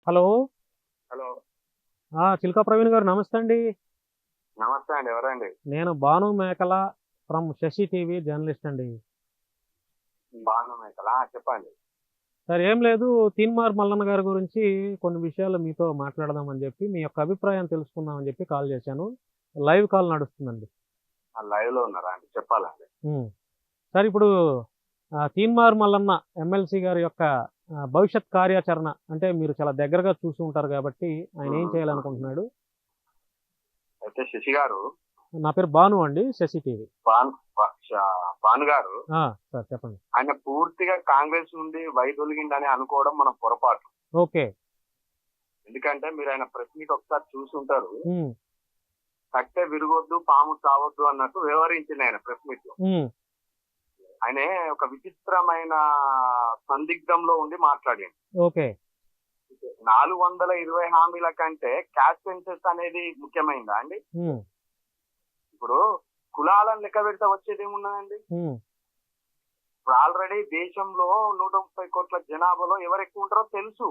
Hello. Hello. Chilka Praveen గారు నమస్తే అండి. నమస్తే అండి. ఎవరండి? నేను భాను మేకల ఫ్రమ్ శశి టీవీ జర్నలిస్ట్ అండి. బాను మేకల. చెప్పండి. సార్ ఏం లేదు, తీన్మార్ మల్లన్న గారి గురించి కొన్ని విషయాలు మీతో మాట్లాడదామని చెప్పి, మీ యొక్క అభిప్రాయం తెలుసుకుందామని చెప్పి కాల్ చేశాను. లైవ్ కాల్ నడుస్తుందండి. లైవ్ లో ఉన్నారా అండి? చెప్పాలండి. ఉమ్. సార్ ఇప్పుడు తీన్మార్ మల్లన్న ఎమ్మెల్సీ గారి యొక్క భవిష్యత్ కార్యాచరణ అంటే మీరు చాలా దగ్గరగా చూసి ఉంటారు కాబట్టి ఆయన ఏం చేయాలనుకుంటున్నాడు? అయితే శశి గారు, నా పేరు భాను అండి, శశి టీవీ. భాను గారు, సార్ చెప్పండి. ఆయన పూర్తిగా కాంగ్రెస్ నుండి వైదొలిగిండని అనుకోవడం మనం పొరపాటు. ఓకే. ఎందుకంటే మీరు ఆయన ప్రెస్ మీట్ ఒకసారి చూసి ఉంటారు. ఉమ్. కట్టె విరగొద్దు పాము చావద్దు అన్నట్టు వ్యవహరించింది ఆయన ప్రెస్ మీట్ లో. ఆయన ఒక విచిత్రమైన సందిగ్ధంలో ఉండి మాట్లాడింది. ఓకే. 420 హామీల కంటే క్యాస్ట్ సెన్సెస్ అనేది ముఖ్యమైనదా అండి? ఇప్పుడు కులాలను లెక్క పెడితే వచ్చేది ఏమున్నదండి? ఇప్పుడు ఆల్రెడీ దేశంలో 130 కోట్ల జనాభాలో ఎవరు ఎక్కువ ఉంటారో తెలుసు.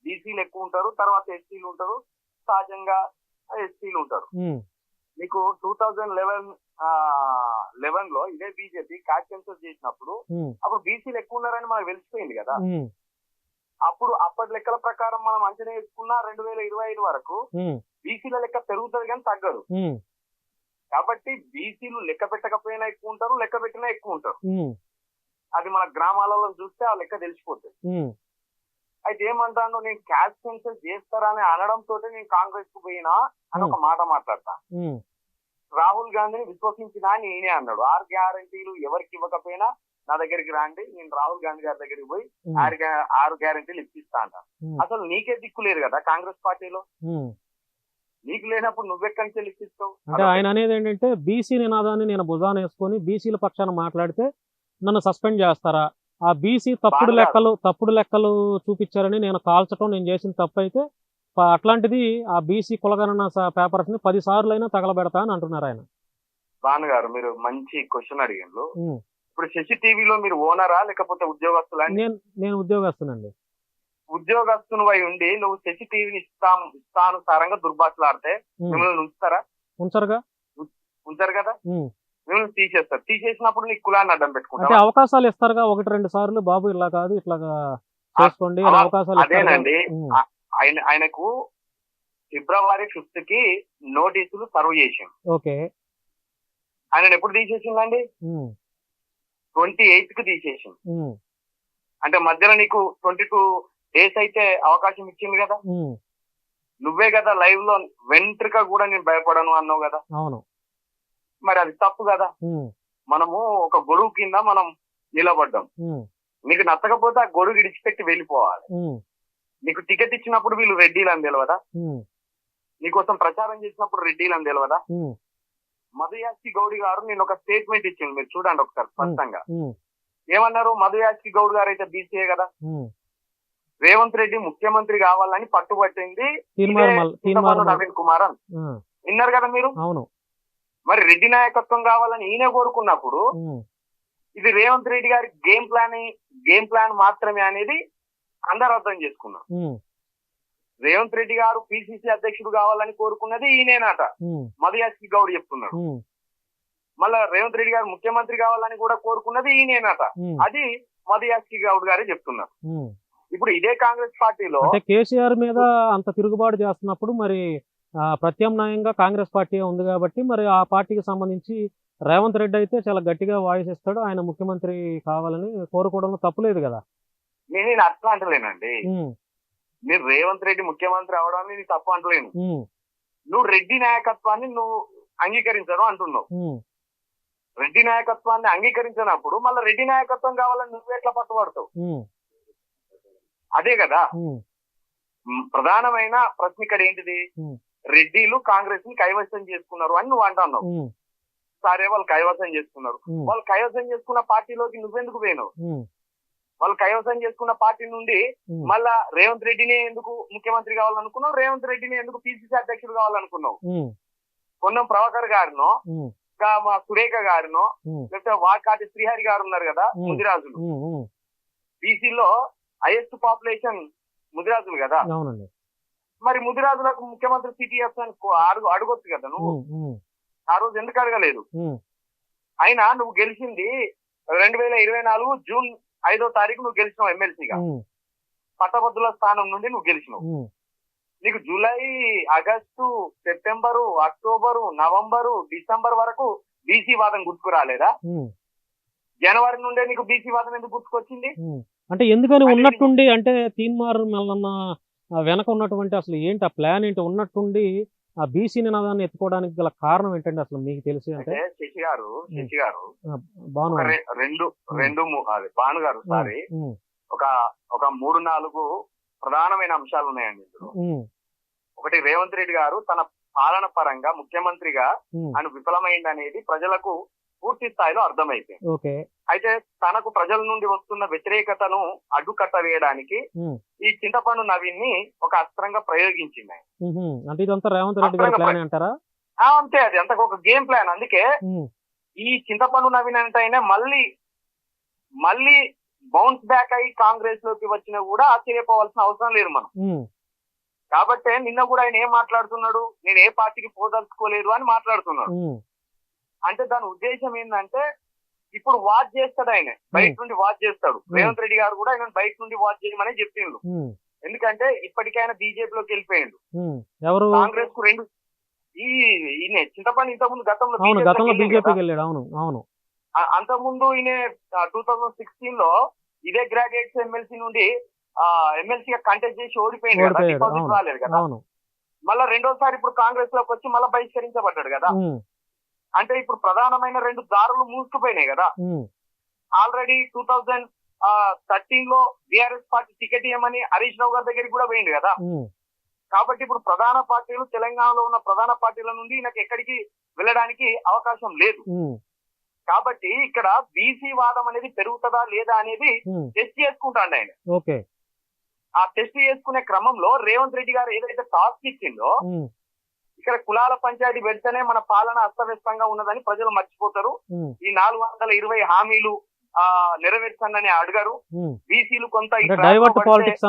బీసీలు ఎక్కువ ఉంటారు, తర్వాత ఎస్సీలు ఉంటారు, సహజంగా ఎస్సీలు ఉంటారు. మీకు 2011 లో ఇదే బీజేపీ క్యాస్ట్ సెన్సస్ చేసినప్పుడు అప్పుడు బీసీలు ఎక్కువ ఉన్నారని మనకు తెలిసిపోయింది కదా. అప్పుడు అప్పటి లెక్కల ప్రకారం మనం అంచనా వేసుకున్న 2025 వరకు బీసీల లెక్క పెరుగుతుంది కానీ తగ్గదు. కాబట్టి బీసీలు లెక్క పెట్టకపోయినా ఎక్కువ ఉంటారు, లెక్క పెట్టినా ఎక్కువ ఉంటారు. అది మన గ్రామాలలో చూస్తే ఆ లెక్క తెలిసిపోతుంది. అయితే ఏమంటాను, నేను క్యాస్ట్ సెన్సస్ చేస్తారా అని అనడంతో నేను కాంగ్రెస్ కు పోయినా అని ఒక మాట మాట్లాడతా. రాహుల్ గాంధీని విశ్వసించినా అని నేనే అన్నాడు. 6 గ్యారంటీలు ఎవరికి ఇవ్వకపోయినా నా దగ్గరికి రాండి, నేను రాహుల్ గాంధీ గారి దగ్గరికి పోయి 6 గ్యారంటీలు ఇప్పిస్తా అంట. అసలు నీకే దిక్కు లేదు కదా కాంగ్రెస్ పార్టీలో. నీకు లేనప్పుడు నువ్వెక్కడి నుంచి ఇప్పిస్తావు? అంటే ఆయన అనేది ఏంటంటే బీసీ నినాదాన్ని నేను భుజాన వేసుకొని బీసీల పక్షాన మాట్లాడితే నన్ను సస్పెండ్ చేస్తారా? ఆ బీసీ తప్పుడు లెక్కలు చూపించారని నేను కాల్చడం నేను చేసిన తప్పు అయితే అట్లాంటిది ఆ బీసీ కులగణన పేపర్స్ ని 10 సార్లు అయినా తగలబెడతా అని అంటున్నారు ఆయన. భాను గారు, మీరు మంచి క్వశ్చన్ అడిగారు. ఇప్పుడు శశి టీవీలో మీరు ఓనరా లేకపోతే ఉద్యోగస్తులా? నేను ఉద్యోగస్తునండి. ఉద్యోగస్తును అయి ఉండి నువ్వు శశి టీవీని ఇష్టానుసారంగా దుర్భాషలాడితే మిమ్మల్ని ఉంచుతారా? ఉంచరు కదా. మిమ్మల్ని తీసేస్తారు. తీసేసినప్పుడు నీకు కులాన్ని అడ్డం పెట్టుకుంటా. అవకాశాలు ఇస్తారుగా 1-2 సార్లు, బాబు ఇలా కాదు ఇట్లా చేసుకోండి అవకాశాలు. అదేనండి. ఆయనకు February 5th కి నోటీసులు సర్వ్ చేసాం. ఓకే. ఆయన ఎప్పుడు తీసేసిందండి? 28th కి తీసేసింది. అంటే మధ్యలో నీకు 22 డేస్ అయితే అవకాశం ఇచ్చింది కదా. నువ్వే కదా లైవ్ లో వెంట్రుక కూడా నేను భయపడను అన్నావు కదా. అవును. మరి అది తప్పు కదా. మనము ఒక గొడుగు కింద మనం నిలబడ్డాం. నీకు నచ్చకపోతే ఆ గొడుగు ఇడిచిపెట్టి వెళ్ళిపోవాలి. నీకు టికెట్ ఇచ్చినప్పుడు వీళ్ళు రెడ్డిలు అని తెలియదా? నీకోసం ప్రచారం చేసినప్పుడు రెడ్డిలు అని తెలియదా? మధుయాస్కి గౌడ్ గారు నేను ఒక స్టేట్మెంట్ ఇచ్చింది, మీరు చూడండి ఒకసారి స్పష్టంగా. ఏమన్నారు? మధుయాస్కి గౌడ్ గారు అయితే బీసీఏ కదా. రేవంత్ రెడ్డి ముఖ్యమంత్రి కావాలని పట్టుబట్టింది నవీన్ కుమార్ అని విన్నారు కదా మీరు. అవును. మరి రెడ్డి నాయకత్వం కావాలని ఈయన కోరుకున్నప్పుడు ఇది రేవంత్ రెడ్డి గారి గేమ్ ప్లాన్ మాత్రమే అనేది అందరు అర్థం చేసుకున్నారు. రేవంత్ రెడ్డి గారు పిసిసి అధ్యక్షుడు కావాలని కోరుకున్నది ఈయనేనట, మధుయాస్కి గౌడ్ చెప్తున్నాడు. మళ్ళా రేవంత్ రెడ్డి గారు ముఖ్యమంత్రి కావాలని కూడా కోరుకున్నది ఈయనేనట, అది మధుయాస్కి గౌడ్ గారే చెప్తున్నారు. ఇప్పుడు ఇదే కాంగ్రెస్ పార్టీలో కేసీఆర్ మీద అంత తిరుగుబాటు చేస్తున్నప్పుడు మరి ప్రత్యామ్నాయంగా కాంగ్రెస్ పార్టీ ఉంది కాబట్టి మరి ఆ పార్టీకి సంబంధించి రేవంత్ రెడ్డి అయితే చాలా గట్టిగా వాయిస్ ఇస్తాడు, ఆయన ముఖ్యమంత్రి కావాలని కోరుకోవడంలో తప్పులేదు కదా. నేను అట్లా అంటలేనండి. మీరు రేవంత్ రెడ్డి ముఖ్యమంత్రి అవడాన్ని నేను తప్పు అంటలేను. నువ్వు రెడ్డి నాయకత్వాన్ని నువ్వు అంగీకరించను అంటున్నావు. రెడ్డి నాయకత్వాన్ని అంగీకరించినప్పుడు మళ్ళీ రెడ్డి నాయకత్వం కావాలని నువ్వు ఎట్లా పట్టుబడతావు? అదే కదా ప్రధానమైన ప్రశ్న ఇక్కడ. ఏంటిది? రెడ్డిలు కాంగ్రెస్ ని కైవసం చేసుకున్నారు అని నువ్వు అంటున్నావు. సరే, వాళ్ళు కైవసం చేసుకున్నారు. వాళ్ళు కైవసం చేసుకున్న పార్టీలోకి నువ్వెందుకు పోయినావు? వాళ్ళు కైవసం చేసుకున్న పార్టీ నుండి మళ్ళా రేవంత్ రెడ్డిని ఎందుకు ముఖ్యమంత్రి కావాలనుకున్నావు? రేవంత్ రెడ్డిని ఎందుకు పిసిసి అధ్యక్షుడు కావాలనుకున్నావు? పొన్నం ప్రభాకర్ గారినో మా సురేఖ గారినో లేకపోతే వాకాటి శ్రీహరి గారు ఉన్నారు కదా ముదిరాజులు, బీసీలో హైయెస్ట్ పాపులేషన్ ముదిరాజులు కదా. అవునండి. మరి ముదిరాజులకు ముఖ్యమంత్రి సీట్ అని అడగొచ్చు కదా నువ్వు. ఆ రోజు ఎందుకు అడగలేదు? అయినా నువ్వు గెలిచింది 2024 జూన్ 5వ తారీఖు నువ్వు గెలిచినావు ఎమ్మెల్సీగా. పట్టభద్రుల స్థానం నుండి నువ్వు గెలిచినావు. నీకు July, August, September, October, November, December వరకు బీసీ వాదం గుర్తుకు రాలేదా? జనవరి నుండే నీకు బీసీ వాదం ఎందుకు గుర్తుకొచ్చింది? అంటే ఎందుకని ఉన్నట్టుండి, అంటే తీన్మార్ మల్లన్న వెనక ఉన్నటువంటి అసలు ఏంటి ఆ ప్లాన్ ఏంటి, ఉన్నట్టుండి ఆ బీసీ నినాదాన్ని ఎత్తుకోవడానికి గల కారణం ఏంటండి అసలు మీకు తెలిసి? అంటే శశి గారు భాను గారు సారీ ఒక 3-4 ప్రధానమైన అంశాలు ఉన్నాయండి ఇందులో. ఒకటి, రేవంత్ రెడ్డి గారు తన పాలన పరంగా ముఖ్యమంత్రిగా ఆయన విఫలమైంది అనేది ప్రజలకు పూర్తి స్థాయిలో అర్థమైపోయింది. అయితే తనకు ప్రజల నుండి వస్తున్న వ్యతిరేకతను అడ్డుకట్ట వేయడానికి ఈ చింతపండు నవీన్ ని ఒక అస్త్రంగా ప్రయోగించింది. అంటే ఇదంతా రేవంత్ రెడ్డి గారి ప్లాన్ అంటారా? అంతే, అది అంత ఒక గేమ్ ప్లాన్. అందుకే ఈ చింతపండు నవీన్ అంటే అయినా మళ్ళీ బౌన్స్ బ్యాక్ అయ్యి కాంగ్రెస్ లోకి వచ్చినా కూడా ఆశ్చర్యపోవాల్సిన అవసరం లేదు మనం. కాబట్టి నిన్న కూడా ఆయన ఏం మాట్లాడుతున్నాడు, నేను ఏ పార్టీకి పోదలుచుకోలేదు అని మాట్లాడుతున్నాడు. అంటే దాని ఉద్దేశం ఏంటంటే ఇప్పుడు వాచ్ చేస్తాడు, ఆయన బయట నుండి వాచ్ చేస్తాడు. రేవంత్ రెడ్డి గారు కూడా ఆయన బయట నుండి వాచ్ చేయమని చెప్పిండు. ఎందుకంటే ఇప్పటికైనా బీజేపీలోకి వెళ్ళిపోయిండు. కాంగ్రెస్ కు ఈయన చింతపండు ఇంతకుముందు గతంలో బీజేపీకి వెళ్ళాడు. అవును. అంతకుముందు ఈయన 2016 లో ఇదే గ్రాడ్యుయేట్స్ ఎమ్మెల్సీ నుండి ఎమ్మెల్సీగా కంటెస్ట్ చేసి ఓడిపోయింది కదా, డిపాజిట్ రాలేదు కదా. మళ్ళా రెండోసారి ఇప్పుడు కాంగ్రెస్ లోకి వచ్చి మళ్ళీ బహిష్కరించబడ్డాడు కదా. అంటే ఇప్పుడు ప్రధానమైన 2 దారులు మూసుకుపోయినాయి కదా. ఆల్రెడీ 2013 లో బీఆర్ఎస్ పార్టీ టికెట్ ఇవ్వమని హరీష్ రావు గారి దగ్గరికి కూడా పోయింది కదా. కాబట్టి ఇప్పుడు ప్రధాన పార్టీలు, తెలంగాణలో ఉన్న ప్రధాన పార్టీల నుండి నాకు ఎక్కడికి వెళ్ళడానికి అవకాశం లేదు. కాబట్టి ఇక్కడ బీసీ వాదం అనేది పెరుగుతుందా లేదా అనేది టెస్ట్ చేసుకుంటాడు ఆయన. ఆ టెస్ట్ చేసుకునే క్రమంలో రేవంత్ రెడ్డి గారు ఏదైతే టాస్క్ ఇచ్చిందో, ఇక్కడ కులాల పంచాయతీ పెడితేనే మన పాలన అస్తవ్యస్తంగా ఉన్నదని ప్రజలు మర్చిపోతారు. ఈ 420 హామీలు నెరవేర్చండి అడగరు. బీసీలు కొంత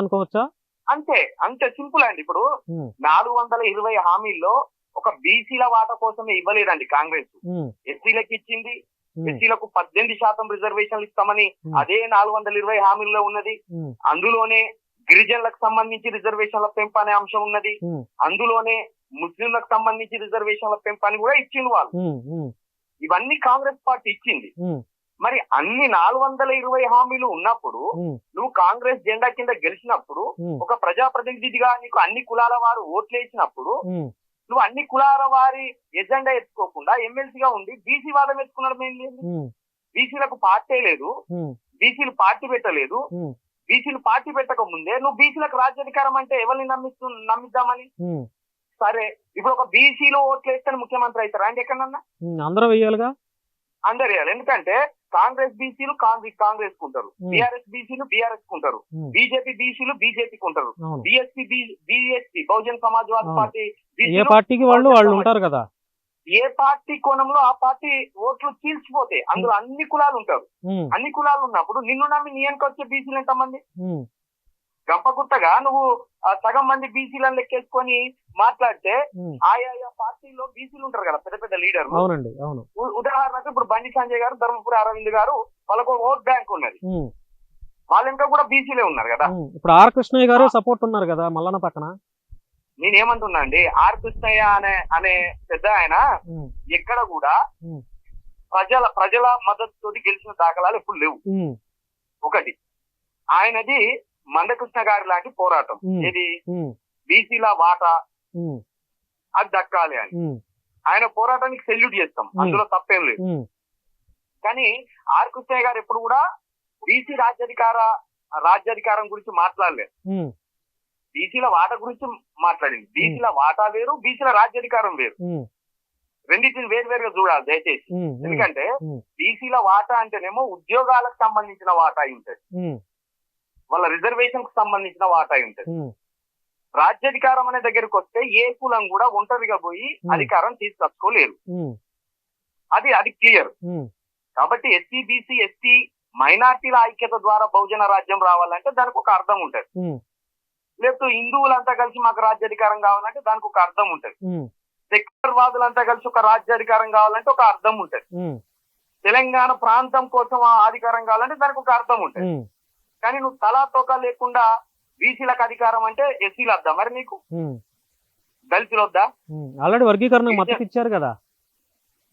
అనుకోవచ్చా? అంతే సింపుల్ అండి. ఇప్పుడు 420 హామీల్లో ఒక బీసీల వాటా కోసమే ఇవ్వలేదండి కాంగ్రెస్. ఎస్సీలకు ఇచ్చింది. ఎస్సీలకు 18% రిజర్వేషన్లు ఇస్తామని అదే 420 హామీల్లో ఉన్నది. అందులోనే గిరిజనులకు సంబంధించి రిజర్వేషన్ల పెంపు అనే అంశం ఉన్నది. అందులోనే ముస్లింలకు సంబంధించి రిజర్వేషన్ల పెంపు అని కూడా ఇచ్చింది వాళ్ళు. ఇవన్నీ కాంగ్రెస్ పార్టీ ఇచ్చింది. మరి అన్ని 420 హామీలు ఉన్నప్పుడు నువ్వు కాంగ్రెస్ జెండా కింద గెలిచినప్పుడు, ఒక ప్రజాప్రతినిధిగా నీకు అన్ని కులాల వారు ఓట్లేసినప్పుడు, నువ్వు అన్ని కులాల వారి ఎజెండా ఎత్తుకోకుండా ఎమ్మెల్సీగా ఉండి బీసీ వాదం ఎత్తుకున్నాడు. బీసీలకు పార్టీ లేదు, బీసీలు పార్టీ పెట్టలేదు. బీసీలు పార్టీ పెట్టక ముందే నువ్వు బీసీలకు రాజ్యాధికారం అంటే ఎవరిని నమ్మిద్దామని? సరే, ఇప్పుడు ఒక బీసీలో ఓట్లు వేస్తే ముఖ్యమంత్రి అవుతారా అండి? ఎక్కడన్నా అందరూ వేయాలిగా. అందరు వేయాలి. ఎందుకంటే కాంగ్రెస్ బీసీలు కాంగ్రెస్ కుంటారు, బీఆర్ఎస్ బీసీలు బీఆర్ఎస్ కుంటారు, బీజేపీ బీసీలు బీజేపీ కుంటారు, బీఎస్పీ బహుజన్ సమాజ్వాదీ పార్టీ ఏ పార్టీకి వాళ్ళు ఉంటారు కదా. ఏ పార్టీ కోణంలో ఆ పార్టీ ఓట్లు చీల్చిపోతే అందులో అన్ని కులాలు ఉంటారు. అన్ని కులాలు ఉన్నప్పుడు నిన్ను నమ్మి నీ వెనక వచ్చే బీసీలు ఎంతమంది? గంపగుత్తగా నువ్వు సగం మంది బీసీలను లెక్కేసుకొని మాట్లాడితే ఆయా పార్టీలో బీసీలు ఉంటారు కదా, పెద్ద పెద్ద లీడర్లు. ఉదాహరణకు ఇప్పుడు బండి సంజయ్ గారు, ధర్మపురి అరవింద్ గారు, వాళ్ళకు ఓట్ బ్యాంక్ ఉన్నది. వాళ్ళ ఇంకా కూడా బీసీలే ఉన్నారు కదా. ఇప్పుడు ఆర్ కృష్ణయ్య గారు సపోర్ట్ ఉన్నారు కదా మల్లన్న పక్కన. నేనేమంటున్నా అండి, ఆర్ కృష్ణయ్య అనే పెద్ద ఆయన ఎక్కడ కూడా ప్రజల మద్దతుతో గెలిచిన దాఖలాలు ఎప్పుడు లేవు. ఒకటి, ఆయనది మందకృష్ణ గారి లాంటి పోరాటం, ఇది బీసీల వాటా అది దక్కాలి అని. ఆయన పోరాటానికి సెల్యూట్ చేస్తాం, అందులో తప్పేం లేదు. కానీ ఆర్ కృష్ణయ్య గారు ఎప్పుడు కూడా బీసీ రాజ్యాధికారం గురించి మాట్లాడలేదు. బీసీల వాటా గురించి మాట్లాడింది. బీసీల వాటా వేరు, బీసీల రాజ్యాధికారం వేరు. రెండింటిని వేరువేరుగా చూడాలి దయచేసి. ఎందుకంటే బీసీల వాటా అంటేనేమో ఉద్యోగాలకు సంబంధించిన వాటా ఉంటుంది, వాళ్ళ రిజర్వేషన్ కు సంబంధించిన వాటా ఉంటుంది. రాజ్యాధికారం అనే దగ్గరికి వస్తే ఏ కులం కూడా ఒంటరిగా పోయి అధికారం తీసుకొచ్చుకోలేదు. అది క్లియర్. కాబట్టి ఎస్సీ బీసీ ఎస్టీ మైనార్టీల ఐక్యత ద్వారా బహుజన రాజ్యం రావాలంటే దానికి ఒక అర్థం ఉంటది. లేకపోతే హిందువులంతా కలిసి మాకు రాజ్యాధికారం కావాలంటే దానికి ఒక అర్థం ఉంటది. సెక్యులర్ వాదులంతా కలిసి ఒక రాజ్యాధికారం కావాలంటే ఒక అర్థం ఉంటది. తెలంగాణ ప్రాంతం కోసం అధికారం కావాలంటే దానికి ఒక అర్థం ఉంటది. కానీ నువ్వు తలా తోక లేకుండా బీసీలకు అధికారం అంటే ఎస్సీలు వద్దా మరి నీకు, దళితులు వద్దా? ఆల్రెడీ వర్గీకరణ మద్దతు ఇచ్చారు కదా.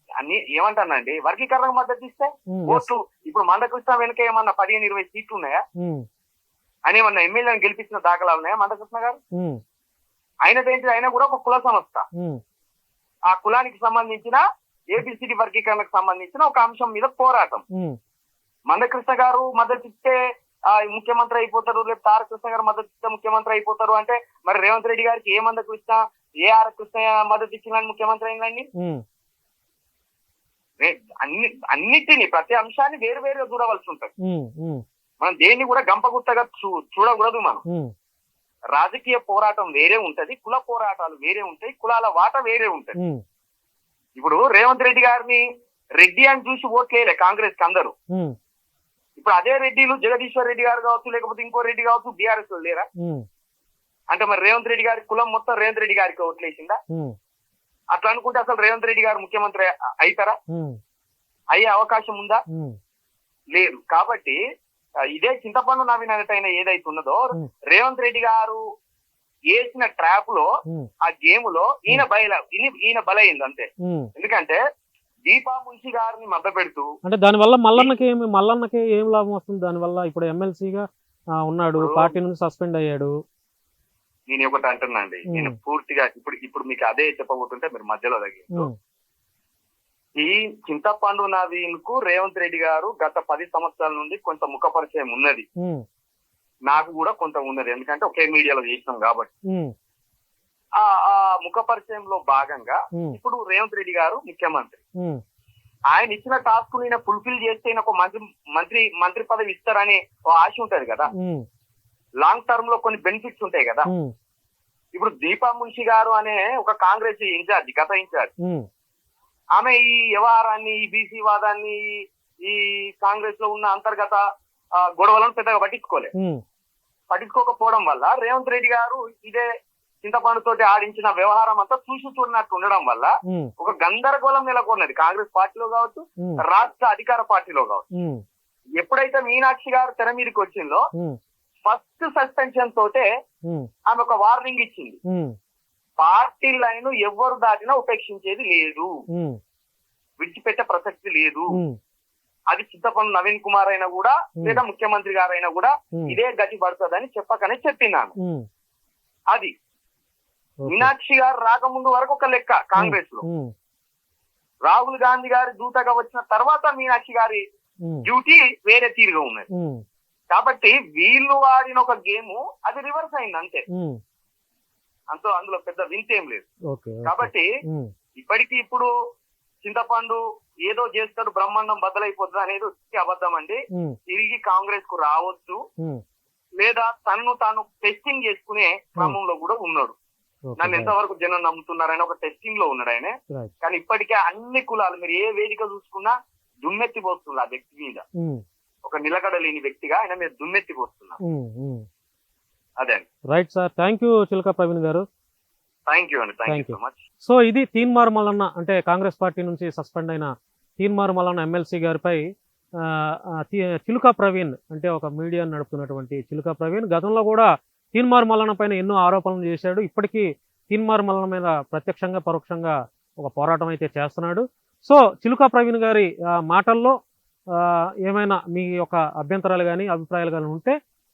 అన్ని ఏమంటానండి, వర్గీకరణకు మద్దతు ఇస్తే ఓట్లు ఇప్పుడు మందకృష్ణ వెనుక ఏమన్నా 15-20 సీట్లు ఉన్నాయా అని ఏమన్నా ఎమ్మెల్యేని గెలిపించిన దాఖలాలు ఉన్నాయా మందకృష్ణ గారు? అయినదేంటి, అయినా కూడా ఒక కుల సంస్థ, ఆ కులానికి సంబంధించిన ఏబిసిడి వర్గీకరణకు సంబంధించిన ఒక అంశం మీద పోరాటం. మందకృష్ణ గారు మద్దతు ఇస్తే ముఖ్యమంత్రి అయిపోతారు, లేకపోతే తారకృష్ణ గారు మద్దతు ఇస్తే ముఖ్యమంత్రి అయిపోతారు అంటే మరి రేవంత్ రెడ్డి గారికి ఏ మందకృష్ణ ఏ ఆర్ కృష్ణ మద్దతు ఇచ్చిన ముఖ్యమంత్రి అయిందండి? అన్నిటిని ప్రతి అంశాన్ని వేరు వేరుగా చూడవలసి ఉంటుంది. మనం దేన్ని కూడా గంపగుత్తగా చూడకూడదు. మనం రాజకీయ పోరాటం వేరే ఉంటది, కుల పోరాటాలు వేరే ఉంటాయి, కులాల వాట వేరే ఉంటది. ఇప్పుడు రేవంత్ రెడ్డి గారిని రెడ్డి అని చూసి ఓట్లేయలే కాంగ్రెస్ కి అందరూ. ఇప్పుడు అదే రెడ్డిలు జగదీశ్వర్ రెడ్డి గారు కావచ్చు, లేకపోతే ఇంకో రెడ్డి కావచ్చు, బీఆర్ఎస్ లేరా? అంటే మరి రేవంత్ రెడ్డి గారి కులం మొత్తం రేవంత్ రెడ్డి గారికి ఓట్లేసిందా? అట్లా అనుకుంటే అసలు రేవంత్ రెడ్డి గారు ముఖ్యమంత్రి అవుతారా? అయ్యే అవకాశం ఉందా? లేదు. కాబట్టి ఇదే చింతపండు నవీన్ అనేటైన ఏదైతే ఉన్నదో రేవంత్ రెడ్డి గారు వేసిన ట్రాప్ లో ఆ గేమ్ లో ఈయన బలైంది అంతే. ఎందుకంటే దీపా మున్షి గారిని మద్దతు పెడుతూ అంటే దానివల్ల మల్లన్నకి ఏం లాభం వస్తుంది దానివల్ల? ఇప్పుడు ఎమ్మెల్సీగా ఉన్నాడు, పార్టీ నుంచి సస్పెండ్ అయ్యాడు. నేను ఒకటి అంటున్నాండి, నేను పూర్తిగా ఇప్పుడు మీకు అదే చెప్పబోతుంటే మీరు మధ్యలో తగ్గింది. ఈ చింతపండు నవీన్ కు రేవంత్ రెడ్డి గారు గత 10 సంవత్సరాల నుండి కొంత ముఖ పరిచయం ఉన్నది, నాకు కూడా కొంత ఉన్నది, ఎందుకంటే ఒకే మీడియాలో చేసినాం కాబట్టి. ఆ ముఖ పరిచయంలో భాగంగా ఇప్పుడు రేవంత్ రెడ్డి గారు ముఖ్యమంత్రి, ఆయన ఇచ్చిన టాస్క్ ఈయన ఫుల్ఫిల్ చేస్తే ఈయన ఒక మంత్రి పదవి ఇస్తారని ఆశ ఉంటది కదా, లాంగ్ టర్మ్ లో కొన్ని బెనిఫిట్స్ ఉంటాయి కదా. ఇప్పుడు దీపా మున్షి గారు అనే ఒక కాంగ్రెస్ ఇన్ఛార్జ్, గత ఇన్ఛార్జ్, ఆమె ఈ వ్యవహారాన్ని, ఈ బీసీ వాదాన్ని, ఈ కాంగ్రెస్ లో ఉన్న అంతర్గత గొడవలను పెద్దగా పట్టించుకోకపోవడం వల్ల రేవంత్ రెడ్డి గారు ఇదే చింతపండుతోటి ఆడించిన వ్యవహారం అంతా చూసి చూడనట్టు ఉండడం వల్ల ఒక గందరగోళం నెలకొన్నది కాంగ్రెస్ పార్టీలో కావచ్చు, రాష్ట్ర అధికార పార్టీలో కావచ్చు. ఎప్పుడైతే మీనాక్షి గారు తెర మీదకి వచ్చిందో ఫస్ట్ సస్పెన్షన్ తోటే ఆమె ఒక వార్నింగ్ ఇచ్చింది, పార్టీ లైన్ ఎవ్వరు దాటినా ఉపేక్షించేది లేదు, విడిచిపెట్టే ప్రసక్తి లేదు. అది చింతపండు నవీన్ కుమార్ అయినా కూడా లేదా ముఖ్యమంత్రి గారైనా కూడా ఇదే గతి పడుతుందని చెప్పకనే చెప్పినాను. అది మీనాక్షి గారు రాకముందు వరకు ఒక లెక్క కాంగ్రెస్ లో, రాహుల్ గాంధీ గారి దూతగా వచ్చిన తర్వాత మీనాక్షి గారి డ్యూటీ వేరే తీరుగా ఉన్నది. కాబట్టి వీళ్ళు ఆడిన ఒక గేమ్ అది రివర్స్ అయింది అంతే, అందులో పెద్ద వింతేం లేదు. కాబట్టి ఇప్పటికీ ఇప్పుడు చింతపండు ఏదో చేస్తాడు, బ్రహ్మాండం బద్దలైపోతుంది అనేది అబద్ధం అండి. తిరిగి కాంగ్రెస్ కు రావచ్చు, లేదా తనను తాను టెస్టింగ్ చేసుకునే క్రమంలో కూడా ఉన్నాడు. నన్ను ఎంతవరకు జనం నమ్ముతున్నారని ఒక టెస్టింగ్ లో ఉన్నాడు ఆయన. కానీ ఇప్పటికే అన్ని కులాలు మీరు ఏ వేదిక చూసుకున్నా దుమ్మెత్తి పోస్తుంది ఆ వ్యక్తి మీద, ఒక నిలకడ లేని వ్యక్తిగా ఆయన మీరు దుమ్మెత్తి పోస్తున్నారు. అదే రైట్ సార్, థ్యాంక్ యూ చిలక ప్రవీణ్ గారు. థ్యాంక్ యూ అండి, thank you so much. So ఇది తీన్మార్ మల్లన్న, అంటే కాంగ్రెస్ పార్టీ నుంచి సస్పెండ్ అయిన తీన్మార్ మల్లన్న ఎమ్మెల్సీ గారిపై చిలుక ప్రవీణ్, అంటే ఒక మీడియా నడుపుతున్నటువంటి చిలుక ప్రవీణ్ గతంలో కూడా తీన్మార్ మల్లన్న పైన ఎన్నో ఆరోపణలు చేశాడు. ఇప్పటికీ తీన్మార్ మల్లన్న మీద ప్రత్యక్షంగా పరోక్షంగా ఒక పోరాటం అయితే చేస్తున్నాడు. సో చిలుక ప్రవీణ్ గారి మాటల్లో ఏమైనా మీ యొక్క అభ్యంతరాలు కానీ అభిప్రాయాలు కానీ ఉంటే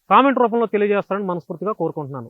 కామెంట్ రూపంలో తెలియజేస్తారని మనస్ఫూర్తిగా కోరుకుంటున్నాను.